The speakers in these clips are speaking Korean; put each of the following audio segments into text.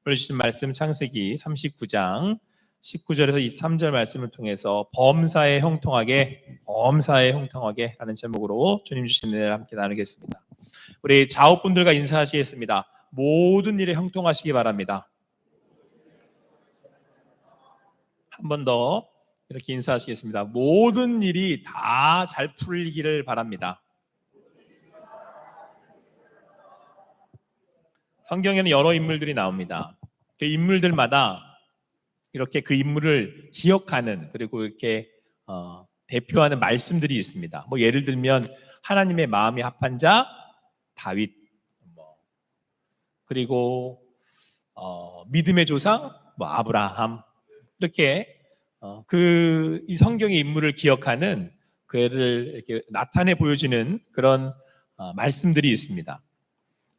오늘 주신 말씀 창세기 39장 19절에서 23절 말씀을 통해서 범사에 형통하게 라는 제목으로 주님 주신 은혜를 함께 나누겠습니다. 우리 자업분들과 인사하시겠습니다. 모든 일에 형통하시기 바랍니다. 한 번 더 이렇게 인사하시겠습니다. 모든 일이 다 잘 풀리기를 바랍니다. 성경에는 여러 인물들이 나옵니다. 그 인물들마다 이렇게 그 인물을 기억하는, 그리고 이렇게 대표하는 말씀들이 있습니다. 뭐 예를 들면 하나님의 마음이 합한 자 다윗, 그리고 믿음의 조상 아브라함, 이렇게 이 성경의 인물을 기억하는 그를 이렇게 나타내 보여주는 그런 말씀들이 있습니다.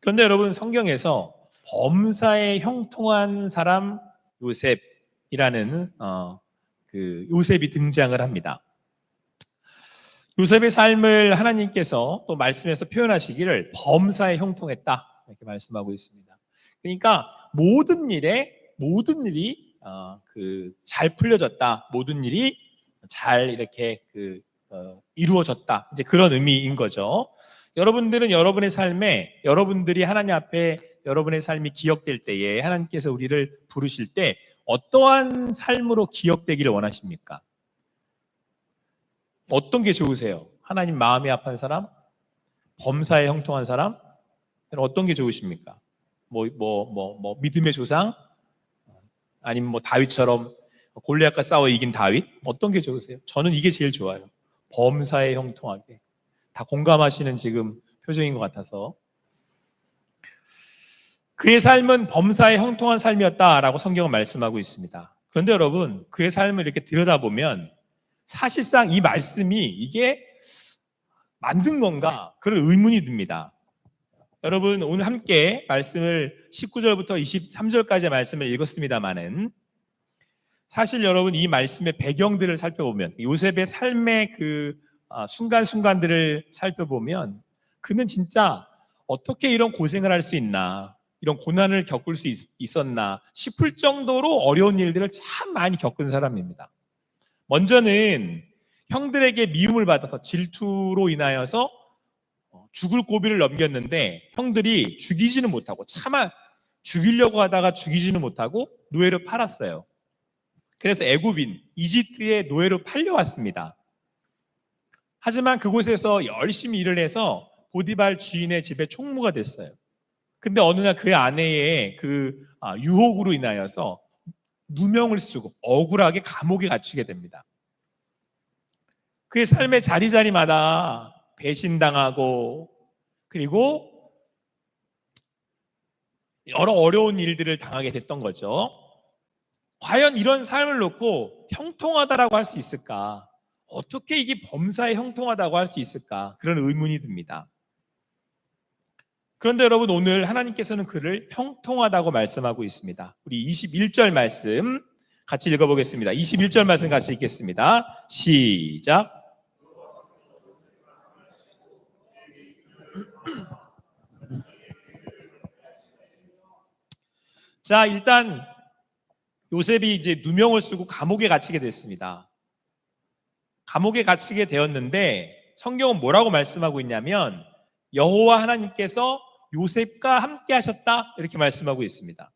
그런데 여러분, 성경에서 범사에 형통한 사람 요셉이라는 그 요셉이 등장을 합니다. 요셉의 삶을 하나님께서 또 말씀에서 표현하시기를 범사에 형통했다 이렇게 말씀하고 있습니다. 그러니까 모든 일이 잘 풀려졌다, 모든 일이 잘 이렇게 이루어졌다, 이제 그런 의미인 거죠. 여러분들은 여러분의 삶에, 여러분들이 하나님 앞에 여러분의 삶이 기억될 때에 하나님께서 우리를 부르실 때 어떠한 삶으로 기억되기를 원하십니까? 어떤 게 좋으세요? 하나님 마음이 합한 사람? 범사에 형통한 사람? 어떤 게 좋으십니까? 믿음의 조상? 아니면 다윗처럼 골리앗과 싸워 이긴 다윗? 어떤 게 좋으세요? 저는 이게 제일 좋아요. 범사에 형통하게. 다 공감하시는 지금 표정인 것 같아서. 그의 삶은 범사에 형통한 삶이었다라고 성경은 말씀하고 있습니다. 그런데 여러분, 그의 삶을 이렇게 들여다보면 사실상 이 말씀이 이게 만든 건가? 그런 의문이 듭니다. 여러분, 오늘 함께 말씀을 19절부터 23절까지의 말씀을 읽었습니다마는 사실 여러분, 이 말씀의 배경들을 살펴보면, 요셉의 삶의 순간순간들을 살펴보면 그는 진짜 어떻게 이런 고생을 할 수 있나, 이런 고난을 겪을 수 있었나 싶을 정도로 어려운 일들을 참 많이 겪은 사람입니다. 먼저는 형들에게 미움을 받아서 질투로 인하여서 죽을 고비를 넘겼는데 형들이 죽이지는 못하고, 차마 죽이려고 하다가 죽이지는 못하고 노예로 팔았어요. 그래서 애굽인 이집트의 노예로 팔려왔습니다. 하지만 그곳에서 열심히 일을 해서 보디발 주인의 집에 총무가 됐어요. 근데 어느 날 그 아내의 유혹으로 인하여서 누명을 쓰고 억울하게 감옥에 갇히게 됩니다. 그의 삶의 자리자리마다 배신당하고, 그리고 여러 어려운 일들을 당하게 됐던 거죠. 과연 이런 삶을 놓고 형통하다라고 할 수 있을까? 어떻게 이게 범사에 형통하다고 할 수 있을까? 그런 의문이 듭니다. 그런데 여러분, 오늘 하나님께서는 그를 형통하다고 말씀하고 있습니다. 우리 21절 말씀 같이 읽어보겠습니다. 21절 말씀 같이 읽겠습니다. 시작. 자, 일단 요셉이 이제 누명을 쓰고 감옥에 갇히게 됐습니다. 감옥에 갇히게 되었는데 성경은 뭐라고 말씀하고 있냐면 여호와 하나님께서 요셉과 함께 하셨다 이렇게 말씀하고 있습니다.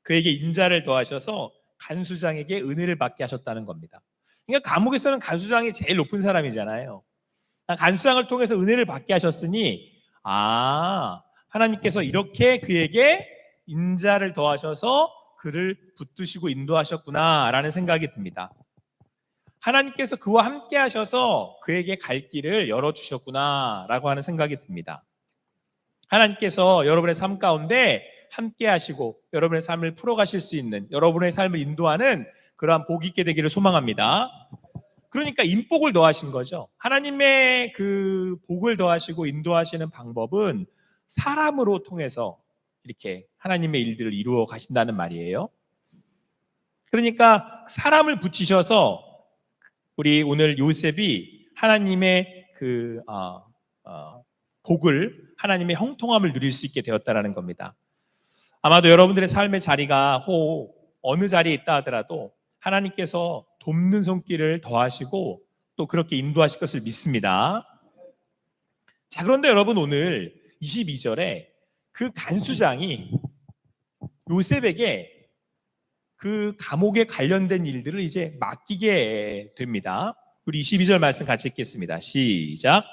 그에게 인자를 더하셔서 간수장에게 은혜를 받게 하셨다는 겁니다. 그러니까 감옥에서는 간수장이 제일 높은 사람이잖아요. 간수장을 통해서 은혜를 받게 하셨으니 하나님께서 이렇게 그에게 인자를 더하셔서 그를 붙드시고 인도하셨구나라는 생각이 듭니다. 하나님께서 그와 함께 하셔서 그에게 갈 길을 열어주셨구나라고 하는 생각이 듭니다. 하나님께서 여러분의 삶 가운데 함께 하시고 여러분의 삶을 풀어가실 수 있는, 여러분의 삶을 인도하는 그러한 복이 있게 되기를 소망합니다. 그러니까 인복을 더하신 거죠. 하나님의 그 복을 더하시고 인도하시는 방법은 사람으로 통해서 이렇게 하나님의 일들을 이루어 가신다는 말이에요. 그러니까 사람을 붙이셔서 우리 오늘 요셉이 하나님의 복을, 하나님의 형통함을 누릴 수 있게 되었다라는 겁니다. 아마도 여러분들의 삶의 자리가 혹 어느 자리에 있다 하더라도 하나님께서 돕는 손길을 더하시고 또 그렇게 인도하실 것을 믿습니다. 자, 그런데 여러분 오늘 22절에 그 간수장이 요셉에게 그 감옥에 관련된 일들을 이제 맡기게 됩니다. 우리 22절 말씀 같이 읽겠습니다. 시작.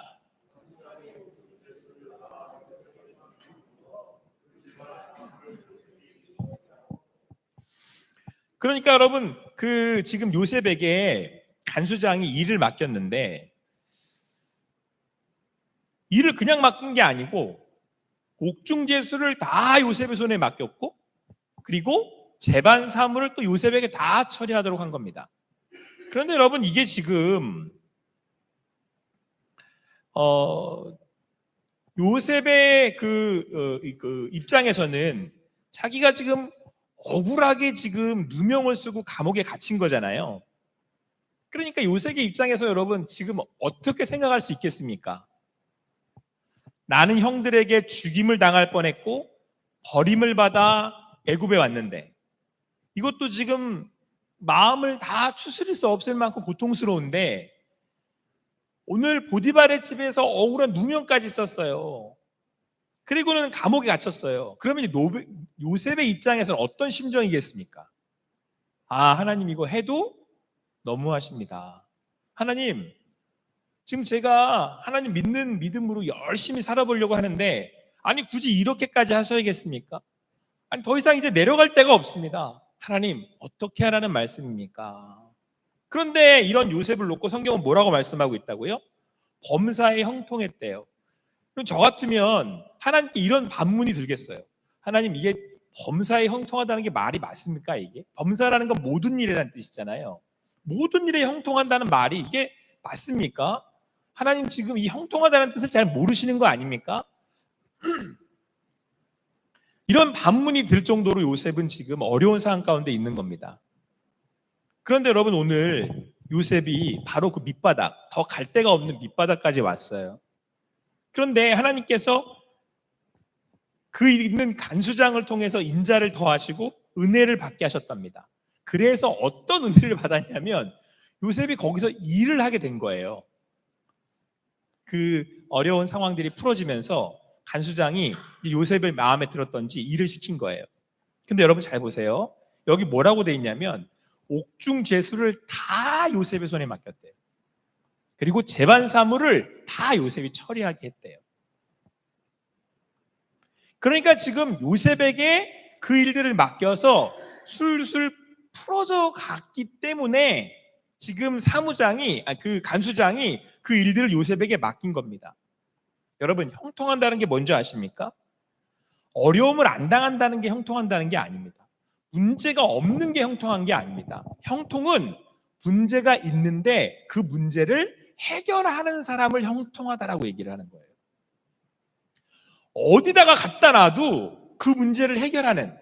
그러니까 여러분 그 지금 요셉에게 간수장이 일을 맡겼는데 일을 그냥 맡긴 게 아니고 옥중제수를 다 요셉의 손에 맡겼고 그리고 재반 사물을 또 요셉에게 다 처리하도록 한 겁니다. 그런데 여러분 이게 지금 요셉의 그 입장에서는 자기가 지금 억울하게 지금 누명을 쓰고 감옥에 갇힌 거잖아요. 그러니까 요셉의 입장에서 여러분 지금 어떻게 생각할 수 있겠습니까? 나는 형들에게 죽임을 당할 뻔했고 버림을 받아 애굽에 왔는데 이것도 지금 마음을 다 추스릴 수 없을 만큼 고통스러운데 오늘 보디발의 집에서 억울한 누명까지 썼어요. 그리고는 감옥에 갇혔어요. 그러면 요셉의 입장에서는 어떤 심정이겠습니까? 아, 하나님 이거 해도 너무하십니다. 하나님, 지금 제가 하나님 믿는 믿음으로 열심히 살아보려고 하는데 아니 굳이 이렇게까지 하셔야겠습니까? 아니 더 이상 이제 내려갈 데가 없습니다. 하나님 어떻게 하라는 말씀입니까? 그런데 이런 요셉을 놓고 성경은 뭐라고 말씀하고 있다고요? 범사에 형통했대요. 그럼 저 같으면 하나님께 이런 반문이 들겠어요. 하나님 이게 범사에 형통하다는 게 말이 맞습니까 이게? 범사라는 건 모든 일이라는 뜻이잖아요. 모든 일에 형통한다는 말이 이게 맞습니까? 하나님 지금 이 형통하다는 뜻을 잘 모르시는 거 아닙니까? 이런 반문이 들 정도로 요셉은 지금 어려운 상황 가운데 있는 겁니다. 그런데 여러분 오늘 요셉이 바로 그 밑바닥, 더 갈 데가 없는 밑바닥까지 왔어요. 그런데 하나님께서 그 있는 간수장을 통해서 인자를 더하시고 은혜를 받게 하셨답니다. 그래서 어떤 은혜를 받았냐면 요셉이 거기서 일을 하게 된 거예요. 그 어려운 상황들이 풀어지면서 간수장이 요셉의 마음에 들었던지 일을 시킨 거예요. 근데 여러분 잘 보세요. 여기 뭐라고 돼 있냐면 옥중 제수를 다 요셉의 손에 맡겼대요. 그리고 재반 사물을 다 요셉이 처리하게 했대요. 그러니까 지금 요셉에게 그 일들을 맡겨서 술술 풀어져 갔기 때문에 지금 그 간수장이 그 일들을 요셉에게 맡긴 겁니다. 여러분 형통한다는 게 뭔지 아십니까? 어려움을 안 당한다는 게 형통한다는 게 아닙니다. 문제가 없는 게 형통한 게 아닙니다. 형통은 문제가 있는데 그 문제를 해결하는 사람을 형통하다라고 얘기를 하는 거예요. 어디다가 갖다 놔도 그 문제를 해결하는,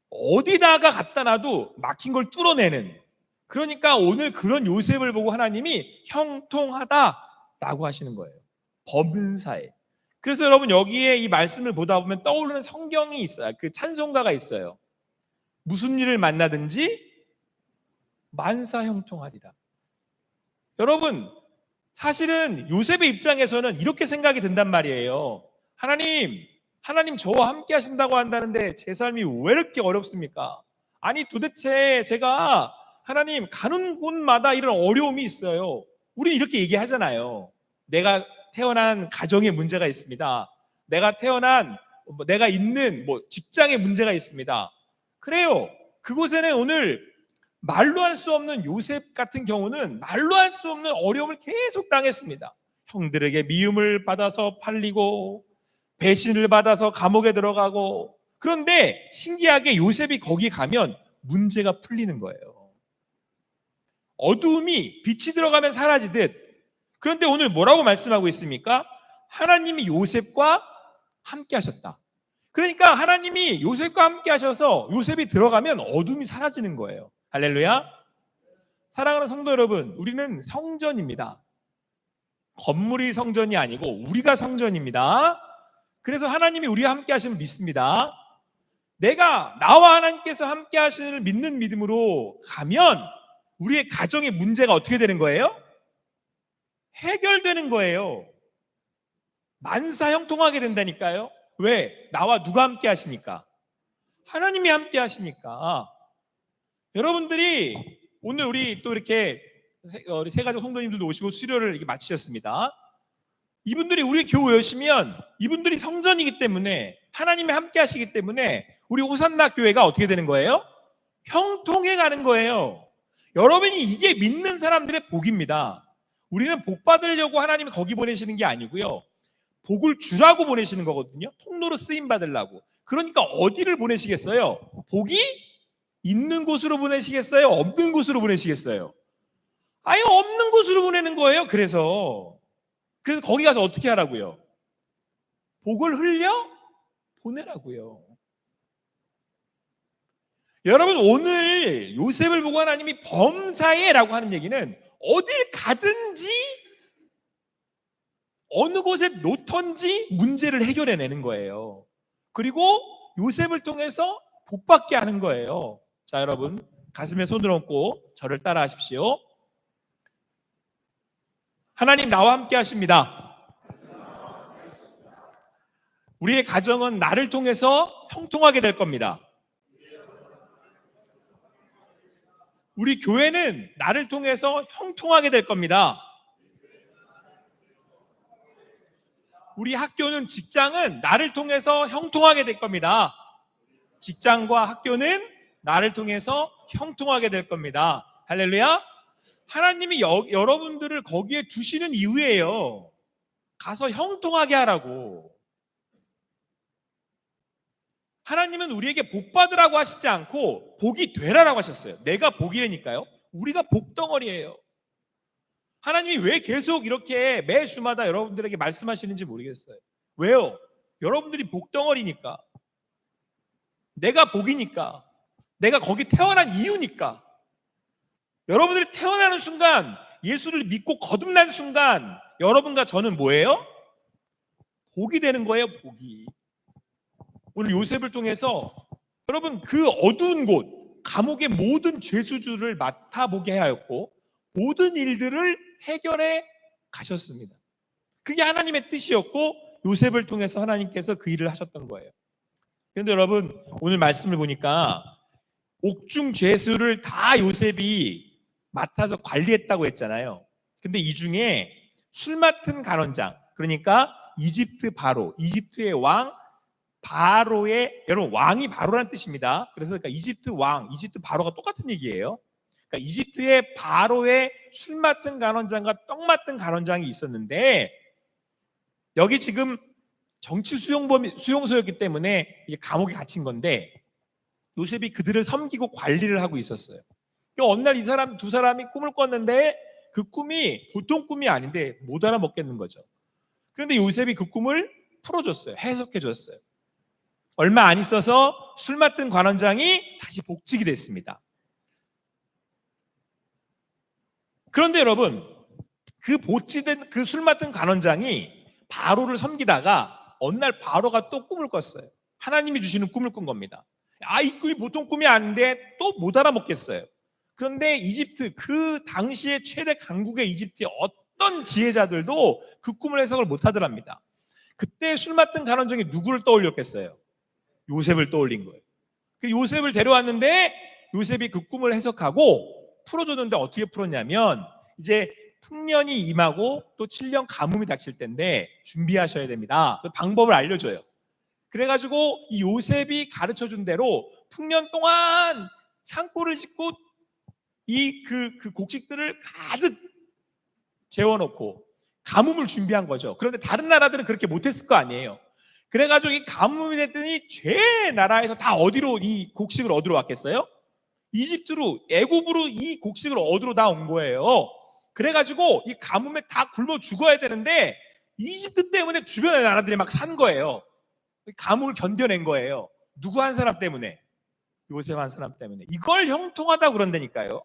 어디다가 갖다 놔도 막힌 걸 뚫어내는, 그러니까 오늘 그런 요셉을 보고 하나님이 형통하다라고 하시는 거예요. 범사에. 그래서 여러분 여기에 이 말씀을 보다 보면 떠오르는 성경이 있어요. 그 찬송가가 있어요. 무슨 일을 만나든지 만사 형통하리라. 여러분 사실은 요셉의 입장에서는 이렇게 생각이 든단 말이에요. 하나님 저와 함께 하신다고 한다는데 제 삶이 왜 이렇게 어렵습니까? 아니 도대체 제가 하나님 가는 곳마다 이런 어려움이 있어요. 우리 이렇게 얘기하잖아요. 내가 태어난 가정에 문제가 있습니다. 내가 있는 직장에 문제가 있습니다. 그래요. 그곳에는 오늘 말로 할 수 없는 요셉 같은 경우는 말로 할 수 없는 어려움을 계속 당했습니다. 형들에게 미움을 받아서 팔리고 배신을 받아서 감옥에 들어가고, 그런데 신기하게 요셉이 거기 가면 문제가 풀리는 거예요. 어두움이 빛이 들어가면 사라지듯. 그런데 오늘 뭐라고 말씀하고 있습니까? 하나님이 요셉과 함께 하셨다. 그러니까 하나님이 요셉과 함께 하셔서 요셉이 들어가면 어둠이 사라지는 거예요. 할렐루야. 사랑하는 성도 여러분, 우리는 성전입니다. 건물이 성전이 아니고 우리가 성전입니다. 그래서 하나님이 우리와 함께 하시면 믿습니다. 내가 나와 하나님께서 함께 하시는 믿는 믿음으로 가면 우리의 가정의 문제가 어떻게 되는 거예요? 해결되는 거예요. 만사 형통하게 된다니까요. 왜? 나와 누가 함께 하시니까? 하나님이 함께 하시니까. 여러분들이 오늘 우리 또 이렇게 우리 세 가족 성도님들도 오시고 수료를 이렇게 마치셨습니다. 이분들이 우리 교회 오시면 이분들이 성전이기 때문에 하나님이 함께 하시기 때문에 우리 호산나 교회가 어떻게 되는 거예요? 형통해 가는 거예요. 여러분이 이게 믿는 사람들의 복입니다. 우리는 복 받으려고 하나님이 거기 보내시는 게 아니고요. 복을 주라고 보내시는 거거든요. 통로로 쓰임 받으려고. 그러니까 어디를 보내시겠어요? 복이 있는 곳으로 보내시겠어요? 없는 곳으로 보내시겠어요? 아예 없는 곳으로 보내는 거예요. 그래서 거기 가서 어떻게 하라고요? 복을 흘려 보내라고요. 여러분, 오늘 요셉을 보고 하나님이 범사에라고 하는 얘기는 어딜 가든지 어느 곳에 놓던지 문제를 해결해내는 거예요. 그리고 요셉을 통해서 복받게 하는 거예요. 자, 여러분 가슴에 손을 얹고 저를 따라 하십시오. 하나님 나와 함께 하십니다. 우리의 가정은 나를 통해서 형통하게 될 겁니다. 우리 교회는 나를 통해서 형통하게 될 겁니다. 우리 학교는, 직장은 나를 통해서 형통하게 될 겁니다. 직장과 학교는 나를 통해서 형통하게 될 겁니다. 할렐루야. 하나님이 여러분들을 거기에 두시는 이유예요. 가서 형통하게 하라고. 하나님은 우리에게 복 받으라고 하시지 않고 복이 되라라고 하셨어요. 내가 복이라니까요. 우리가 복덩어리예요. 하나님이 왜 계속 이렇게 매 주마다 여러분들에게 말씀하시는지 모르겠어요. 왜요? 여러분들이 복덩어리니까. 내가 복이니까. 내가 거기 태어난 이유니까. 여러분들이 태어나는 순간, 예수를 믿고 거듭난 순간 여러분과 저는 뭐예요? 복이 되는 거예요. 복이. 오늘 요셉을 통해서 여러분 그 어두운 곳, 감옥의 모든 죄수주를 맡아보게 하였고 모든 일들을 해결해 가셨습니다. 그게 하나님의 뜻이었고 요셉을 통해서 하나님께서 그 일을 하셨던 거예요. 그런데 여러분 오늘 말씀을 보니까 옥중 죄수를 다 요셉이 맡아서 관리했다고 했잖아요. 근데 이 중에 술 맡은 간원장, 그러니까 이집트 바로, 이집트의 왕 바로의, 여러분 왕이 바로라는 뜻입니다. 그래서 그러니까 이집트 왕, 이집트 바로가 똑같은 얘기예요. 그러니까 이집트의 바로의 술 맡은 간원장과 떡 맡은 간원장이 있었는데 여기 지금 정치 수용소였기 때문에 이게 감옥에 갇힌 건데 요셉이 그들을 섬기고 관리를 하고 있었어요. 어느 날 이 사람 두 사람이 꿈을 꿨는데 그 꿈이 보통 꿈이 아닌데 못 알아먹겠는 거죠. 그런데 요셉이 그 꿈을 풀어줬어요. 해석해줬어요. 얼마 안 있어서 술 맡은 관원장이 다시 복직이 됐습니다. 그런데 여러분 그 복직된 그 술 맡은 관원장이 바로를 섬기다가 어느 날 바로가 또 꿈을 꿨어요. 하나님이 주시는 꿈을 꾼 겁니다. 이 꿈이 보통 꿈이 아닌데 또 못 알아먹겠어요. 그런데 이집트, 그 당시에 최대 강국의 이집트의 어떤 지혜자들도 그 꿈을 해석을 못 하더랍니다. 그때 술 맡은 간원장이 누구를 떠올렸겠어요? 요셉을 떠올린 거예요. 그 요셉을 데려왔는데 요셉이 그 꿈을 해석하고 풀어줬는데 어떻게 풀었냐면 이제 풍년이 임하고 또 7년 가뭄이 닥칠 텐데 준비하셔야 됩니다. 그 방법을 알려줘요. 그래가지고 이 요셉이 가르쳐준 대로 풍년 동안 창고를 짓고 그 곡식들을 가득 재워놓고 가뭄을 준비한 거죠. 그런데 다른 나라들은 그렇게 못했을 거 아니에요. 그래가지고 이 가뭄이 됐더니 제 나라에서 다 어디로 이 곡식을 얻으러 왔겠어요? 이집트로, 애굽으로 이 곡식을 얻으러 다 온 거예요. 그래가지고 이 가뭄에 다 굶어 죽어야 되는데 이집트 때문에 주변의 나라들이 막 산 거예요. 가뭄을 견뎌낸 거예요. 누구 한 사람 때문에? 요셉 한 사람 때문에. 이걸 형통하다고 그런다니까요.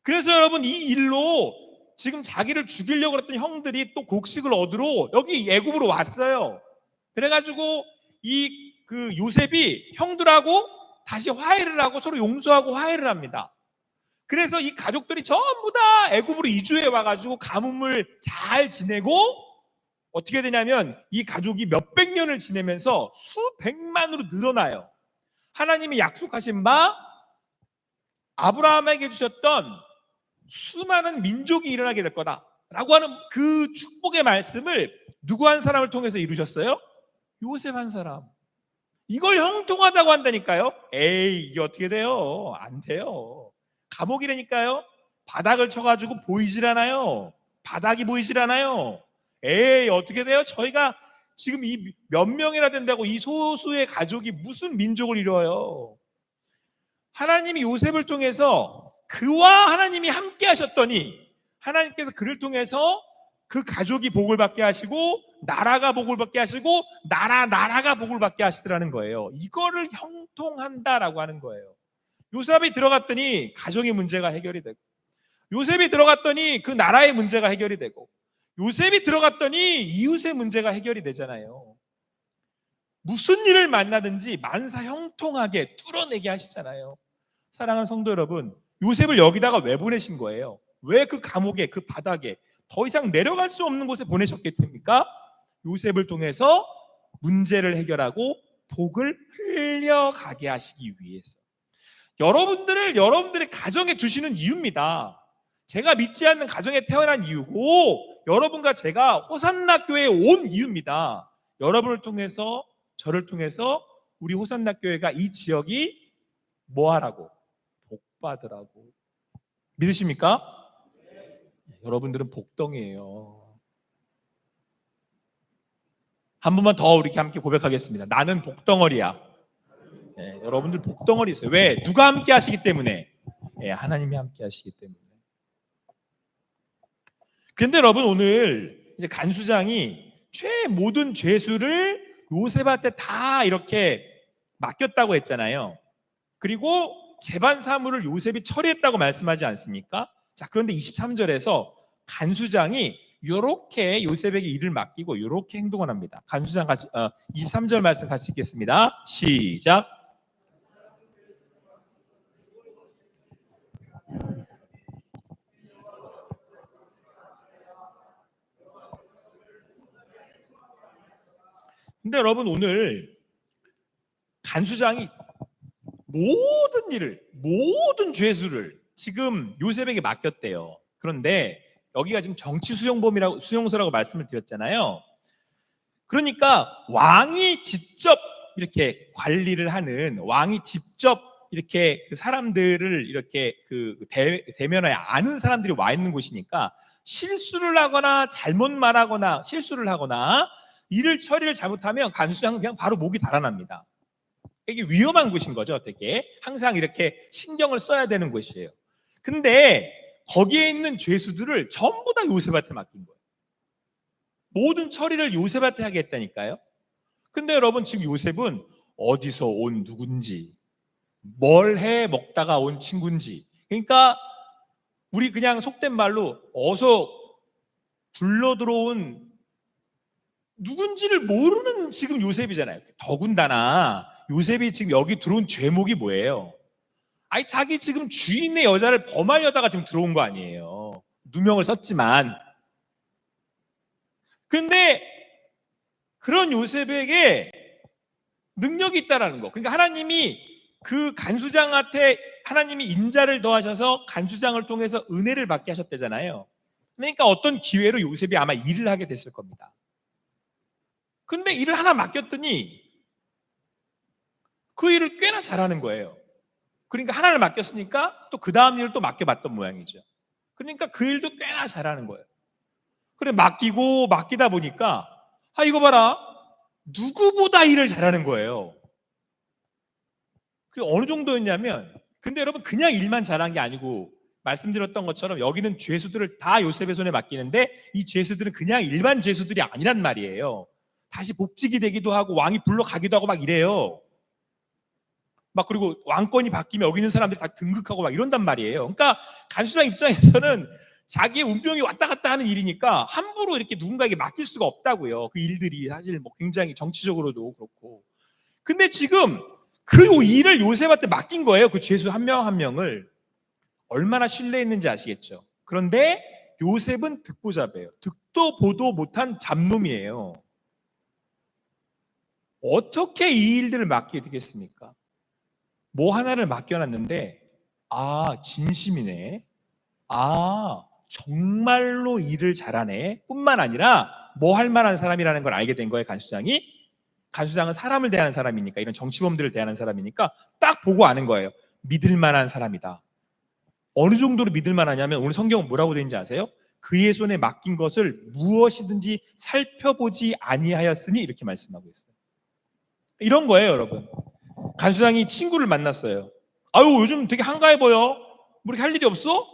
그래서 여러분 이 일로 지금 자기를 죽이려고 했던 형들이 또 곡식을 얻으러 여기 애굽으로 왔어요. 그래가지고 이 그 요셉이 형들하고 다시 화해를 하고 서로 용서하고 화해를 합니다. 그래서 이 가족들이 전부 다 애굽으로 이주해 와가지고 가뭄을 잘 지내고 어떻게 되냐면 이 가족이 몇백 년을 지내면서 수백만으로 늘어나요. 하나님이 약속하신 바 아브라함에게 주셨던 수많은 민족이 일어나게 될 거다라고 하는 그 축복의 말씀을 누구 한 사람을 통해서 이루셨어요? 요셉 한 사람. 이걸 형통하다고 한다니까요. 에이, 이게 어떻게 돼요? 안 돼요. 감옥이라니까요. 바닥을 쳐가지고 보이질 않아요. 바닥이 보이질 않아요. 에이, 어떻게 돼요? 저희가 지금 이 몇 명이나 된다고 이 소수의 가족이 무슨 민족을 이루어요? 하나님이 요셉을 통해서 그와 하나님이 함께 하셨더니 하나님께서 그를 통해서 그 가족이 복을 받게 하시고 나라가 복을 받게 하시고 나라가 복을 받게 하시더라는 거예요. 이거를 형통한다라고 하는 거예요. 요셉이 들어갔더니 가정의 문제가 해결이 되고, 요셉이 들어갔더니 그 나라의 문제가 해결이 되고, 요셉이 들어갔더니 이웃의 문제가 해결이 되잖아요. 무슨 일을 만나든지 만사 형통하게 뚫어내게 하시잖아요. 사랑하는 성도 여러분, 요셉을 여기다가 왜 보내신 거예요? 왜 그 감옥에, 그 바닥에 더 이상 내려갈 수 없는 곳에 보내셨겠습니까? 요셉을 통해서 문제를 해결하고 복을 흘려가게 하시기 위해서. 여러분들의 가정에 두시는 이유입니다. 제가 믿지 않는 가정에 태어난 이유고 여러분과 제가 호산나 교회에 온 이유입니다. 여러분을 통해서, 저를 통해서 우리 호산나 교회가 이 지역이 뭐하라고? 복받으라고. 믿으십니까? 여러분들은 복덩이에요. 한 번만 더 우리 함께 고백하겠습니다. 나는 복덩어리야. 네, 여러분들 복덩어리세요. 왜? 누가 함께 하시기 때문에? 네, 하나님이 함께 하시기 때문에. 그런데 여러분, 오늘 이제 간수장이 모든 죄수를 요셉한테 다 이렇게 맡겼다고 했잖아요. 그리고 재반 사무를 요셉이 처리했다고 말씀하지 않습니까? 자, 그런데 23절에서 간수장이 이렇게 요셉에게 일을 맡기고 이렇게 행동을 합니다. 간수장 같이 23절 말씀 같이 읽겠습니다. 시작. 근데 여러분, 오늘 간수장이 모든 죄수를 지금 요셉에게 맡겼대요. 그런데 여기가 지금 정치 수용소라고 말씀을 드렸잖아요. 그러니까 왕이 직접 이렇게 관리를 하는, 왕이 직접 이렇게 그 사람들을 이렇게 그 대면에 아는 사람들이 와 있는 곳이니까 실수를 하거나 잘못 말하거나 실수를 하거나 일을 처리를 잘못하면 간수장은 그냥 바로 목이 달아납니다. 이게 위험한 곳인 거죠. 되게 항상 이렇게 신경을 써야 되는 곳이에요. 근데 거기에 있는 죄수들을 전부 다 요셉한테 맡긴 거예요. 모든 처리를 요셉한테 하게 했다니까요. 근데 여러분, 지금 요셉은 어디서 온 누군지, 뭘 해 먹다가 온 친구인지, 그러니까 우리 그냥 속된 말로 어서 굴러 들어온 누군지를 모르는 지금 요셉이잖아요. 더군다나 요셉이 지금 여기 들어온 죄목이 뭐예요? 아니, 자기 지금 주인의 여자를 범하려다가 지금 들어온 거 아니에요. 누명을 썼지만. 근데 그런 요셉에게 능력이 있다라는 거. 그러니까 하나님이 그 간수장한테 하나님이 인자를 더하셔서 간수장을 통해서 은혜를 받게 하셨대잖아요. 그러니까 어떤 기회로 요셉이 아마 일을 하게 됐을 겁니다. 근데 일을 하나 맡겼더니 그 일을 꽤나 잘하는 거예요. 그러니까 하나를 맡겼으니까 또 그 다음 일을 또 맡겨봤던 모양이죠. 그러니까 그 일도 꽤나 잘하는 거예요. 그래, 맡기다 보니까 이거 봐라, 누구보다 일을 잘하는 거예요. 그 어느 정도였냐면, 근데 여러분, 그냥 일만 잘한 게 아니고 말씀드렸던 것처럼 여기는 죄수들을 다 요셉의 손에 맡기는데 이 죄수들은 그냥 일반 죄수들이 아니란 말이에요. 다시 복직이 되기도 하고 왕이 불러가기도 하고 막 이래요. 막 그리고 왕권이 바뀌면 여기 있는 사람들이 다 등극하고 막 이런단 말이에요. 그러니까 간수장 입장에서는 자기의 운명이 왔다 갔다 하는 일이니까 함부로 이렇게 누군가에게 맡길 수가 없다고요. 그 일들이 사실 뭐 굉장히 정치적으로도 그렇고. 근데 지금 그 일을 요셉한테 맡긴 거예요. 그 죄수 한 명 한 명을. 얼마나 신뢰했는지 아시겠죠? 그런데 요셉은 듣보잡이에요. 듣도 보도 못한 잡놈이에요. 어떻게 이 일들을 맡게 되겠습니까? 뭐 하나를 맡겨놨는데 진심이네. 정말로 일을 잘하네. 뿐만 아니라 뭐 할 만한 사람이라는 걸 알게 된 거예요. 간수장이. 간수장은 사람을 대하는 사람이니까, 이런 정치범들을 대하는 사람이니까 딱 보고 아는 거예요. 믿을 만한 사람이다. 어느 정도로 믿을 만하냐면 오늘 성경은 뭐라고 되어 있는지 아세요? 그의 손에 맡긴 것을 무엇이든지 살펴보지 아니하였으니 이렇게 말씀하고 있어요. 이런 거예요, 여러분. 간수장이 친구를 만났어요. 아유, 요즘 되게 한가해 보여. 뭐 이렇게 할 일이 없어?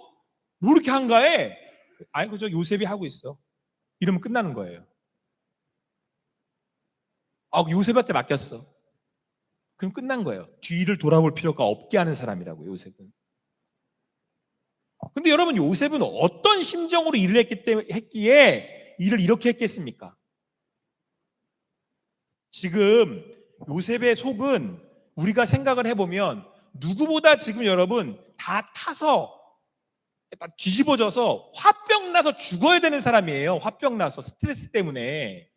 뭐 이렇게 한가해? 아이고, 저 요셉이 하고 있어. 이러면 끝나는 거예요. 요셉한테 맡겼어. 그럼 끝난 거예요. 뒤를 돌아볼 필요가 없게 하는 사람이라고, 요셉은. 근데 여러분, 요셉은 어떤 심정으로 일을 했기에 일을 이렇게 했겠습니까? 지금 요셉의 속은 우리가 생각을 해보면 누구보다 지금 여러분 다 타서 뒤집어져서 화병 나서 죽어야 되는 사람이에요. 화병 나서 스트레스 때문에.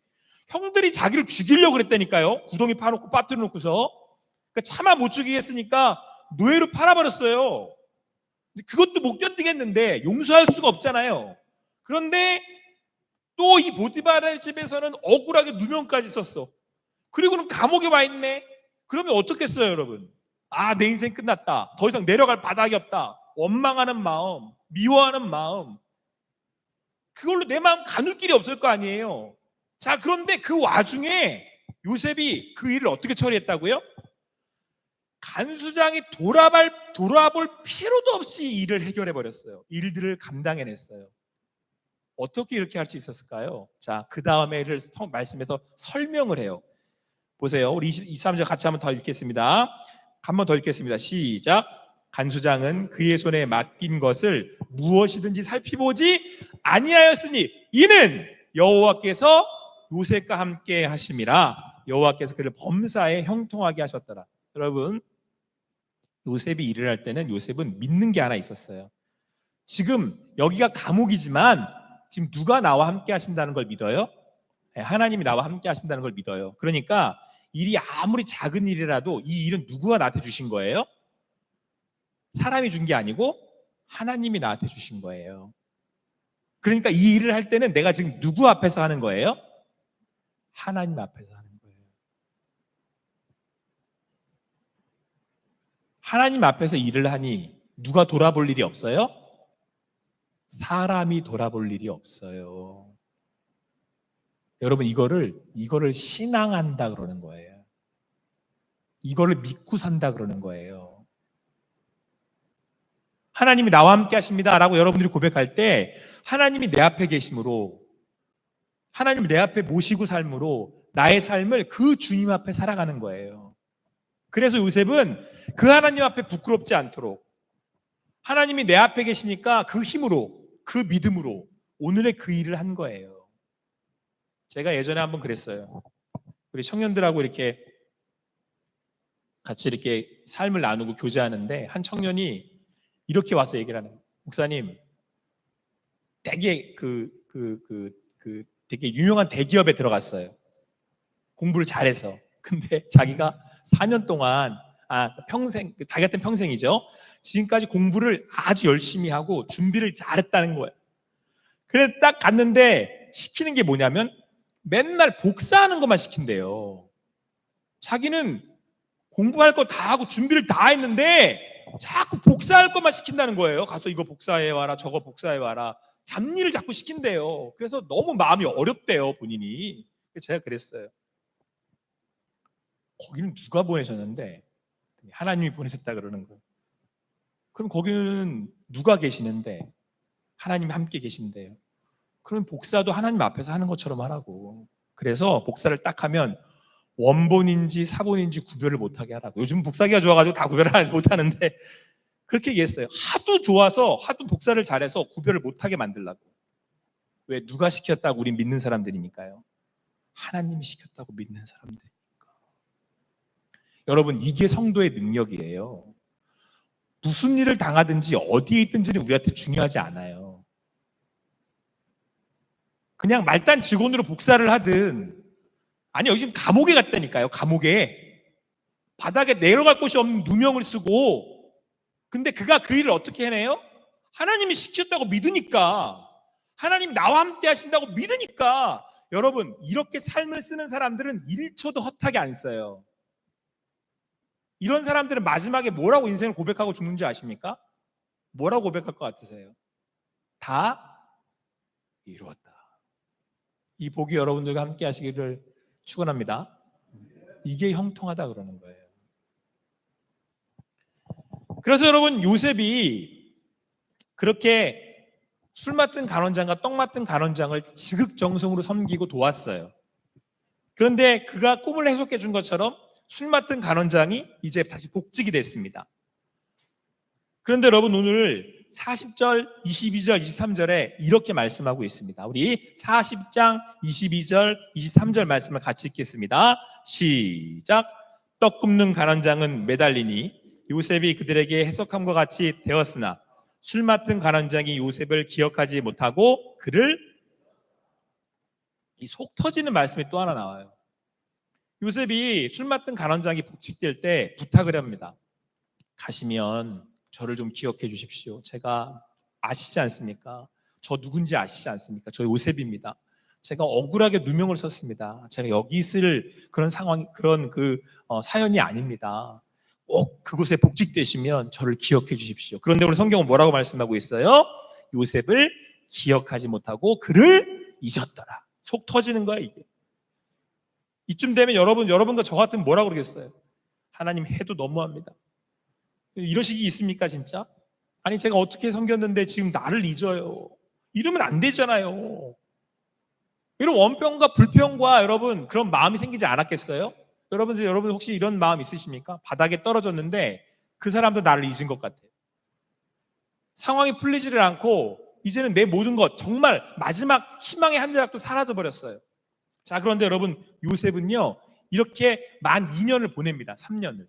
형들이 자기를 죽이려고 그랬다니까요. 구덩이 파놓고 빠뜨려 놓고서. 그러니까 차마 못 죽이겠으니까 노예로 팔아버렸어요. 그것도 못 견디겠는데 용서할 수가 없잖아요. 그런데 또 이 보디바라의 집에서는 억울하게 누명까지 썼어. 그리고는 감옥에 와 있네. 그러면 어떻겠어요, 여러분? 내 인생 끝났다. 더 이상 내려갈 바닥이 없다. 원망하는 마음, 미워하는 마음. 그걸로 내 마음 가눌 길이 없을 거 아니에요. 자, 그런데 그 와중에 요셉이 그 일을 어떻게 처리했다고요? 간수장이 돌아볼 필요도 없이 일을 해결해 버렸어요. 일들을 감당해냈어요. 어떻게 이렇게 할 수 있었을까요? 자, 그 다음에를 말씀에서 설명을 해요. 보세요. 우리 23절 같이 한번 더 읽겠습니다. 한 번 더 읽겠습니다. 시작. 간수장은 그의 손에 맡긴 것을 무엇이든지 살피보지 아니하였으니 이는 여호와께서 요셉과 함께 하심이라. 여호와께서 그를 범사에 형통하게 하셨더라. 여러분, 요셉이 일을 할 때는 요셉은 믿는 게 하나 있었어요. 지금 여기가 감옥이지만 지금 누가 나와 함께 하신다는 걸 믿어요? 하나님이 나와 함께 하신다는 걸 믿어요. 그러니까 일이 아무리 작은 일이라도 이 일은 누구가 나한테 주신 거예요? 사람이 준 게 아니고 하나님이 나한테 주신 거예요. 그러니까 이 일을 할 때는 내가 지금 누구 앞에서 하는 거예요? 하나님 앞에서 하는 거예요. 하나님 앞에서 일을 하니 누가 돌아볼 일이 없어요? 사람이 돌아볼 일이 없어요. 여러분, 이거를 신앙한다 그러는 거예요. 이거를 믿고 산다 그러는 거예요. 하나님이 나와 함께 하십니다 라고 여러분들이 고백할 때 하나님이 내 앞에 계심으로, 하나님을 내 앞에 모시고 삶으로 나의 삶을 그 주님 앞에 살아가는 거예요. 그래서 요셉은 그 하나님 앞에 부끄럽지 않도록 하나님이 내 앞에 계시니까 그 힘으로, 그 믿음으로 오늘의 그 일을 한 거예요. 제가 예전에 한번 그랬어요. 우리 청년들하고 이렇게 같이 이렇게 삶을 나누고 교제하는데 한 청년이 이렇게 와서 얘기를 하는 거예요. 목사님, 되게 되게 유명한 대기업에 들어갔어요. 공부를 잘해서. 근데 자기가 4년 동안 평생, 자기한테는 평생이죠. 지금까지 공부를 아주 열심히 하고 준비를 잘했다는 거예요. 그래서 딱 갔는데 시키는 게 뭐냐면 맨날 복사하는 것만 시킨대요. 자기는 공부할 거 다 하고 준비를 다 했는데 자꾸 복사할 것만 시킨다는 거예요. 가서 이거 복사해 와라, 저거 복사해 와라. 잡일을 자꾸 시킨대요. 그래서 너무 마음이 어렵대요, 본인이. 제가 그랬어요. 거기는 누가 보내셨는데? 하나님이 보내셨다 그러는 거예요. 그럼 거기는 누가 계시는데? 하나님이 함께 계신대요. 그럼 복사도 하나님 앞에서 하는 것처럼 하라고. 그래서 복사를 딱 하면 원본인지 사본인지 구별을 못하게 하라고. 요즘 복사기가 좋아가지고 다 구별을 못하는데 그렇게 얘기했어요. 하도 좋아서, 하도 복사를 잘해서 구별을 못하게 만들라고. 왜? 누가 시켰다고? 우린 믿는 사람들이니까요. 하나님이 시켰다고 믿는 사람들이니까. 여러분, 이게 성도의 능력이에요. 무슨 일을 당하든지 어디에 있든지는 우리한테 중요하지 않아요. 그냥 말단 직원으로 복사를 하든, 아니 여기 지금 감옥에 갔다니까요. 감옥에 바닥에 내려갈 곳이 없는 누명을 쓰고, 근데 그가 그 일을 어떻게 해내요? 하나님이 시켰다고 믿으니까, 하나님 나와 함께 하신다고 믿으니까. 여러분, 이렇게 삶을 쓰는 사람들은 1초도 헛하게 안 써요. 이런 사람들은 마지막에 뭐라고 인생을 고백하고 죽는지 아십니까? 뭐라고 고백할 것 같으세요? 다 이루었다. 이 복이 여러분들과 함께 하시기를 축원합니다. 이게 형통하다 그러는 거예요. 그래서 여러분, 요셉이 그렇게 술 맡은 간원장과 떡 맡은 간원장을 지극정성으로 섬기고 도왔어요. 그런데 그가 꿈을 해석해 준 것처럼 술 맡은 간원장이 이제 다시 복직이 됐습니다. 그런데 여러분, 오늘 40절, 22절, 23절에 이렇게 말씀하고 있습니다. 우리 40장 22절, 23절 말씀을 같이 읽겠습니다. 시작. 떡 굽는 간원장은 매달리니 요셉이 그들에게 해석함과 같이 되었으나 술 맡은 간원장이 요셉을 기억하지 못하고 그를, 이 속 터지는 말씀이 또 하나 나와요. 요셉이 술 맡은 간원장이 복직될 때 부탁을 합니다. 가시면 저를 좀 기억해 주십시오. 제가 아시지 않습니까? 저 누군지 아시지 않습니까? 저 요셉입니다. 제가 억울하게 누명을 썼습니다. 제가 여기 있을 그런 상황, 그런 사연이 아닙니다. 꼭 그곳에 복직되시면 저를 기억해 주십시오. 그런데 오늘 성경은 뭐라고 말씀하고 있어요? 요셉을 기억하지 못하고 그를 잊었더라. 속 터지는 거야, 이게. 이쯤 되면 여러분과 저 같으면 뭐라고 그러겠어요? 하나님, 해도 너무합니다. 이런 식이 있습니까, 진짜? 아니, 제가 어떻게 섬겼는데 지금 나를 잊어요. 이러면 안 되잖아요. 이런 원평과 불평과 여러분 그런 마음이 생기지 않았겠어요? 여러분 혹시 이런 마음 있으십니까? 바닥에 떨어졌는데 그 사람도 나를 잊은 것 같아요. 상황이 풀리지를 않고 이제는 내 모든 것, 정말 마지막 희망의 한 자락도 사라져버렸어요. 자, 그런데 여러분, 요셉은요 이렇게 만 2년을 보냅니다. 3년을.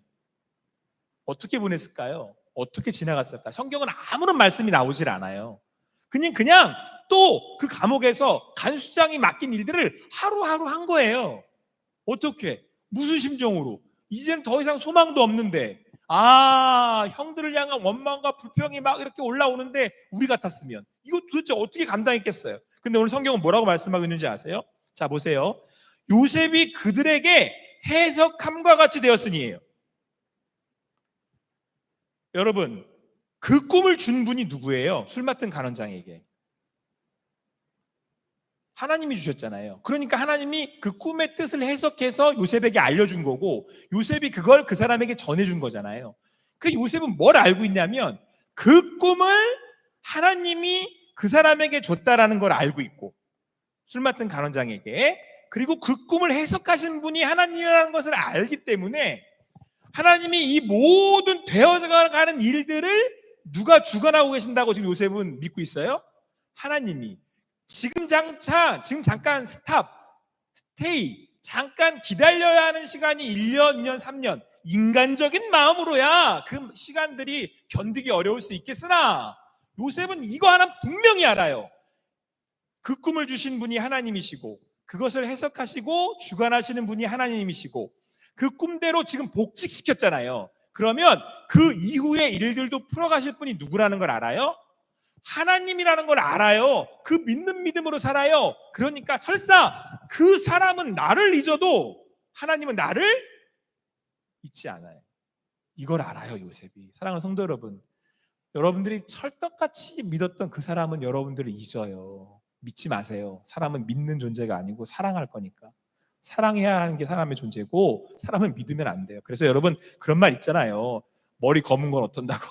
어떻게 보냈을까요? 어떻게 지나갔을까요? 성경은 아무런 말씀이 나오질 않아요. 그냥 또 그 감옥에서 간수장이 맡긴 일들을 하루하루 한 거예요. 어떻게? 무슨 심정으로? 이제는 더 이상 소망도 없는데, 형들을 향한 원망과 불평이 막 이렇게 올라오는데 우리 같았으면 이거 도대체 어떻게 감당했겠어요? 근데 오늘 성경은 뭐라고 말씀하고 있는지 아세요? 자, 보세요. 요셉이 그들에게 해석함과 같이 되었으니예요. 여러분, 그 꿈을 준 분이 누구예요? 술 맡은 간원장에게. 하나님이 주셨잖아요. 그러니까 하나님이 그 꿈의 뜻을 해석해서 요셉에게 알려준 거고, 요셉이 그걸 그 사람에게 전해준 거잖아요. 그 요셉은 뭘 알고 있냐면 그 꿈을 하나님이 그 사람에게 줬다라는 걸 알고 있고, 술 맡은 간원장에게, 그리고 그 꿈을 해석하신 분이 하나님이라는 것을 알기 때문에 하나님이 이 모든 되어가는 일들을 누가 주관하고 계신다고 지금 요셉은 믿고 있어요? 하나님이. 지금 잠깐 스테이, 잠깐 기다려야 하는 시간이 1년, 2년, 3년. 인간적인 마음으로야 그 시간들이 견디기 어려울 수 있겠으나 요셉은 이거 하나 분명히 알아요. 그 꿈을 주신 분이 하나님이시고 그것을 해석하시고 주관하시는 분이 하나님이시고 그 꿈대로 지금 복직시켰잖아요. 그러면 그 이후의 일들도 풀어가실 분이 누구라는 걸 알아요? 하나님이라는 걸 알아요. 그 믿는 믿음으로 살아요. 그러니까 설사 그 사람은 나를 잊어도 하나님은 나를 잊지 않아요. 이걸 알아요, 요셉이. 사랑하는 성도 여러분, 여러분들이 찰떡같이 믿었던 그 사람은 여러분들을 잊어요. 믿지 마세요. 사람은 믿는 존재가 아니고 사랑할 거니까. 사랑해야 하는 게 사람의 존재고 사람은 믿으면 안 돼요. 그래서 여러분 그런 말 있잖아요. 머리 검은 건 어떤다고.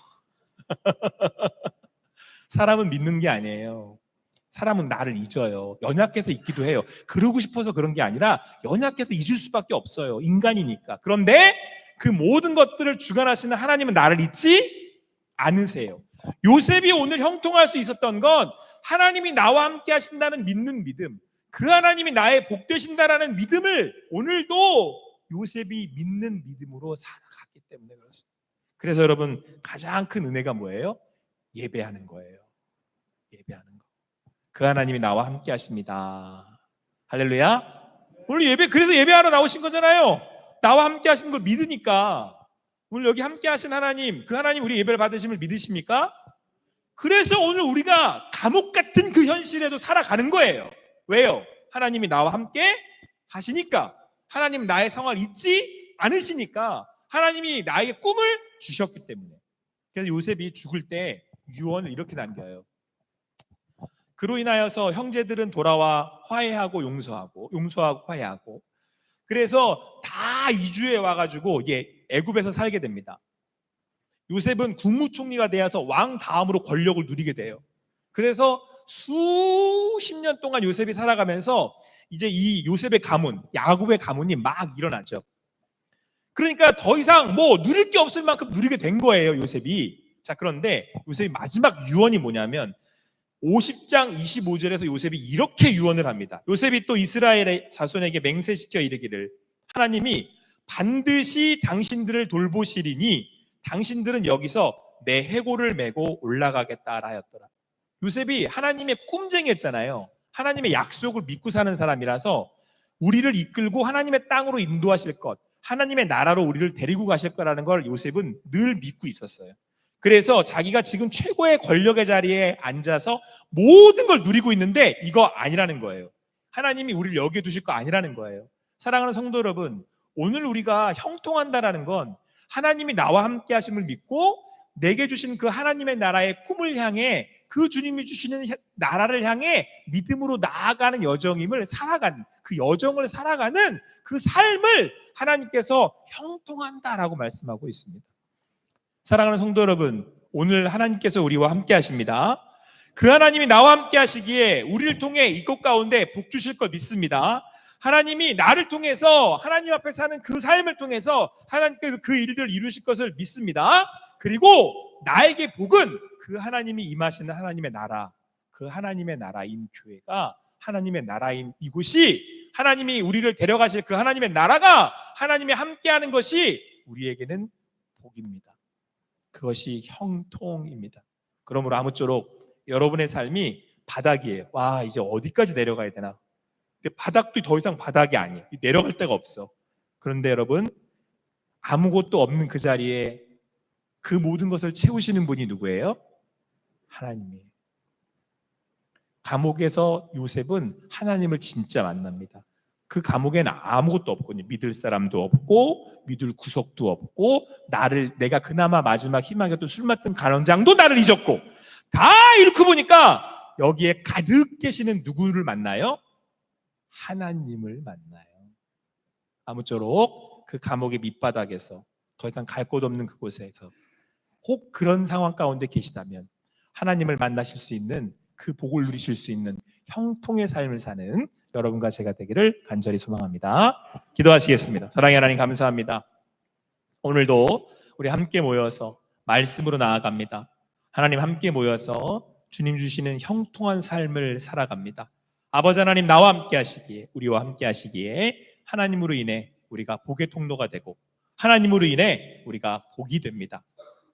사람은 믿는 게 아니에요. 사람은 나를 잊어요. 연약해서 잊기도 해요. 그러고 싶어서 그런 게 아니라 연약해서 잊을 수밖에 없어요. 인간이니까. 그런데 그 모든 것들을 주관하시는 하나님은 나를 잊지 않으세요. 요셉이 오늘 형통할 수 있었던 건 하나님이 나와 함께 하신다는 믿는 믿음, 그 하나님이 나의 복 되신다라는 믿음을 오늘도 요셉이 믿는 믿음으로 살아갔기 때문에 그렇습니다. 그래서 여러분, 가장 큰 은혜가 뭐예요? 예배하는 거예요. 예배하는 거. 그 하나님이 나와 함께 하십니다. 할렐루야. 오늘 예배, 그래서 예배하러 나오신 거잖아요. 나와 함께 하시는 걸 믿으니까. 오늘 여기 함께 하신 하나님, 그 하나님 우리 예배를 받으심을 믿으십니까? 그래서 오늘 우리가 감옥 같은 그 현실에도 살아가는 거예요. 왜요? 하나님이 나와 함께 하시니까. 하나님 나의 상황을 잊지 않으시니까. 하나님이 나에게 꿈을 주셨기 때문에. 그래서 요셉이 죽을 때 유언을 이렇게 남겨요. 그로 인하여서 형제들은 돌아와 화해하고 용서하고 화해하고, 그래서 다 이주해 와가지고 애굽에서 살게 됩니다. 요셉은 국무총리가 되어서 왕 다음으로 권력을 누리게 돼요. 그래서 수십 년 동안 요셉이 살아가면서 이제 이 요셉의 가문, 야곱의 가문이 막 일어나죠. 그러니까 더 이상 뭐 누릴 게 없을 만큼 누리게 된 거예요, 요셉이. 자, 그런데 요셉이 마지막 유언이 뭐냐면 50장 25절에서 요셉이 이렇게 유언을 합니다. 요셉이 또 이스라엘의 자손에게 맹세시켜 이르기를, 하나님이 반드시 당신들을 돌보시리니 당신들은 여기서 내 해골을 메고 올라가겠다 하였더라. 요셉이 하나님의 꿈쟁이였잖아요. 하나님의 약속을 믿고 사는 사람이라서 우리를 이끌고 하나님의 땅으로 인도하실 것, 하나님의 나라로 우리를 데리고 가실 거라는 걸 요셉은 늘 믿고 있었어요. 그래서 자기가 지금 최고의 권력의 자리에 앉아서 모든 걸 누리고 있는데 이거 아니라는 거예요. 하나님이 우리를 여기에 두실 거 아니라는 거예요. 사랑하는 성도 여러분, 오늘 우리가 형통한다라는 건 하나님이 나와 함께 하심을 믿고 내게 주신 그 하나님의 나라의 꿈을 향해, 그 주님이 주시는 나라를 향해 믿음으로 나아가는 여정임을 살아가는, 그 여정을 살아가는 그 삶을 하나님께서 형통한다라고 말씀하고 있습니다. 사랑하는 성도 여러분, 오늘 하나님께서 우리와 함께 하십니다. 그 하나님이 나와 함께 하시기에 우리를 통해 이곳 가운데 복 주실 것 믿습니다. 하나님이 나를 통해서 하나님 앞에 사는 그 삶을 통해서 하나님께서 그 일들을 이루실 것을 믿습니다. 그리고 나에게 복은 그 하나님이 임하시는 하나님의 나라, 그 하나님의 나라인 교회가, 하나님의 나라인 이곳이, 하나님이 우리를 데려가실 그 하나님의 나라가, 하나님이 함께하는 것이 우리에게는 복입니다. 그것이 형통입니다. 그러므로 아무쪼록 여러분의 삶이 바닥이에요. 와, 이제 어디까지 내려가야 되나? 근데 바닥도 더 이상 바닥이 아니에요. 내려갈 데가 없어. 그런데 여러분, 아무것도 없는 그 자리에 그 모든 것을 채우시는 분이 누구예요? 하나님이에요. 감옥에서 요셉은 하나님을 진짜 만납니다. 그 감옥에는 아무것도 없거든요. 믿을 사람도 없고 믿을 구석도 없고, 내가 그나마 마지막 희망이었던 술 맡은 가정장도 나를 잊었고, 다 이렇게 보니까 여기에 가득 계시는 누구를 만나요? 하나님을 만나요. 아무쪼록 그 감옥의 밑바닥에서, 더 이상 갈 곳 없는 그곳에서 혹 그런 상황 가운데 계시다면 하나님을 만나실 수 있는, 그 복을 누리실 수 있는 형통의 삶을 사는 여러분과 제가 되기를 간절히 소망합니다. 기도하시겠습니다. 사랑의 하나님, 감사합니다. 오늘도 우리 함께 모여서 말씀으로 나아갑니다. 하나님, 함께 모여서 주님 주시는 형통한 삶을 살아갑니다. 아버지 하나님, 나와 함께 하시기에, 우리와 함께 하시기에 하나님으로 인해 우리가 복의 통로가 되고, 하나님으로 인해 우리가 복이 됩니다.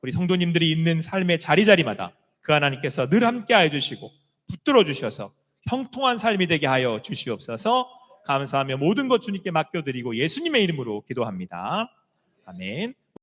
우리 성도님들이 있는 삶의 자리자리마다 그 하나님께서 늘 함께하여 주시고 붙들어 주셔서 형통한 삶이 되게 하여 주시옵소서. 감사하며 모든 것 주님께 맡겨드리고 예수님의 이름으로 기도합니다. 아멘.